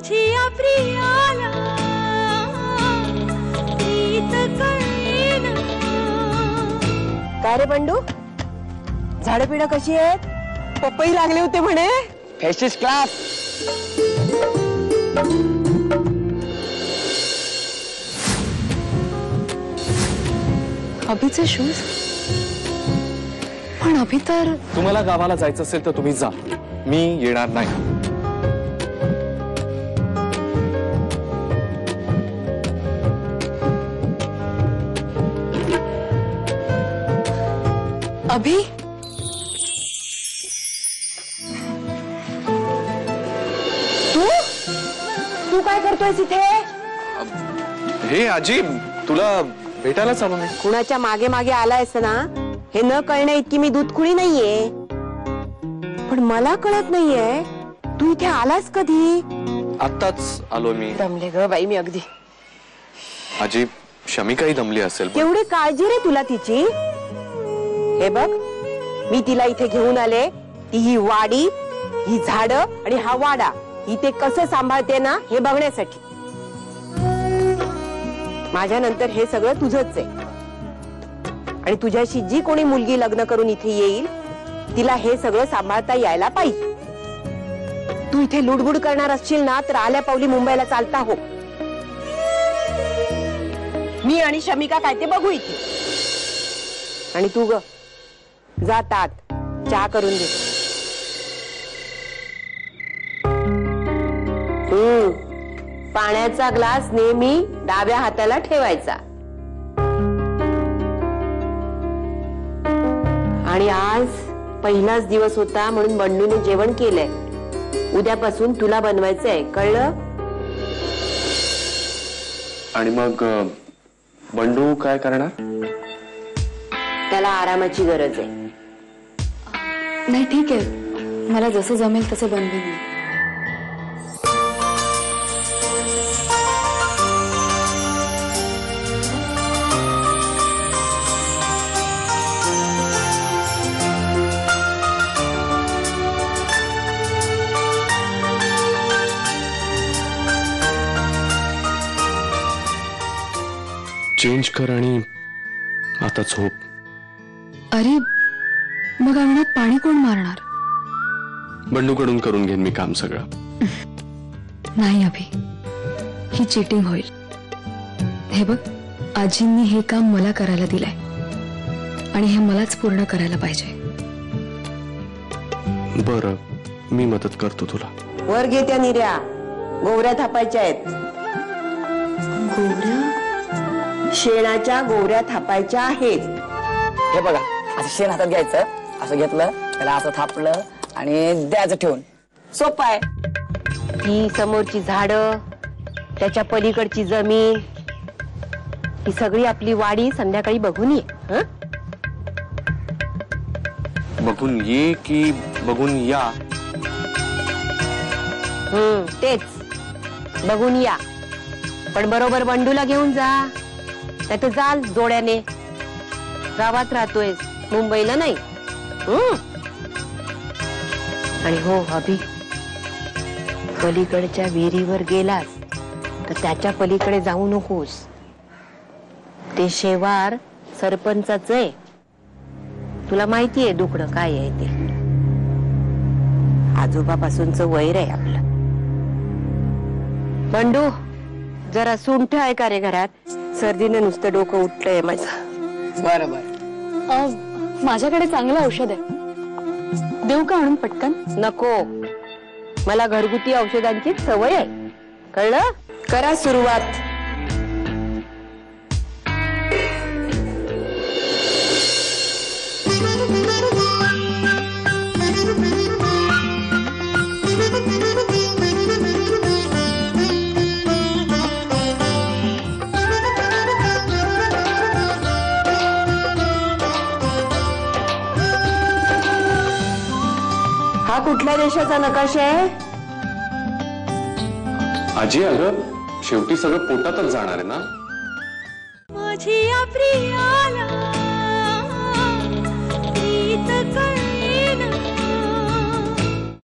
माझिया प्रियाला प्रीत कळेना। काय रे बंडू, झाडं पिढं कशी आहेत? पपई लागले होते म्हणे। फॅशिस्ट क्लास। अभिचे शूज, पण अभि तर तुम्हाला गावाला जायचं असेल तर तुम्ही जा, मी येणार नाही। अभि, तू काय करतोयस इथे? हे आजी, तुला भेटायला चालू नाही। कुणाच्या मागे मागे आलायस ना, हे न कळण्या इतकी मी दूधखुळी नाहीये। पण मला कळत नाहीये, तू इथे आलास कधी? आत्ताच आलो मी। दमले ग बाई मी अगदी। आजी, शमी काही दमली असेल पण केवढी काळजी रे तुला तिची। हे बघ, मी तिला इथे घेऊन आले, ती ही वाडी, ही झाड आणि हा वाडा, ही ते कसं सांभाळते ना हे बघण्यासाठी। माझ्या नंतर हे सगळं तुझंच आहे, आणि तुझ्याशी जी कोणी मुलगी लग्न करून इथे येईल तिला हे सगळं सांभाळता यायला पाहिजे। तू इथे लुडबुड करणार असशील ना तर आल्या पावली मुंबईला चालता हो। मी आणि शमिका काय ते बघू इथे। आणि तू ग जातात चहा करून दे। पाण्याचा ग्लास नेहमी डाव्या हाताला ठेवायचा। आणि आज पहिलाच दिवस होता म्हणून बंडूने जेवण केलंय, उद्यापासून तुला बनवायचंय, कळलं? आणि मग बंडू काय करणार? त्याला आरामाची गरज आहे। नाही ठीक आहे, मला जसं जमेल तसं बनवेन मी। चेंज कर आणि आता झोप। अरे मग अंगणात पाणी कोण मारणार? बंडूकडून करून घेईन मी काम सगळं। नाही अभि, ही चिटिंग होईल। हे बघ, आजींनी हे काम मला करायला दिलंय आणि हे मलाच पूर्ण करायला पाहिजे। बरं, मी मदत करतो तुला। वर घे त्या निऱ्या, गोवऱ्या थापायच्या आहेत। गोवऱ्या? शेणाच्या गोवऱ्या थापायच्या आहेत। हे बघा, असं शेण हातात घ्यायचं, असं घेतलं त्याला असं थापलं आणि द्यायचं ठेवून। सोपं आहे। ही समोरची झाडं, त्याच्या पलीकडची जमीन, ही सगळी आपली वाडी संध्याकाळी बघून ये। हं? बघून ये की बघून या? तेच, बघून या, पण बरोबर बंडूला घेऊन जा, नाही तर जाल जोड्याने। गावात राहतोय, मुंबईला नाही। आणि हो अभि, पलीकडच्या विहिरीवर गेलास तर त्याच्या पलीकडे जाऊ नकोस, ते शेवार सरपंचाच आहे। तुला माहितीये दुखणं काय आहे ते, आजोबापासूनच वैर आहे आपलं। बंडू, जरा सुंठ आहे का रे घरात? सर्दीने नुसतं डोकं उठलंय माझं। बरं बरं, माझ्याकडे चांगलं औषध आहे, देऊ का आणून पटकन? नको, मला घरगुती औषधांची सवय आहे, कळलं? करा सुरुवात। हा कुठल्या देशाचा नकाशा आहे? आजी, अगं शेवटी सगळं पोटातच जाणार आहे ना। माझिया प्रियाला प्रीत कळेना।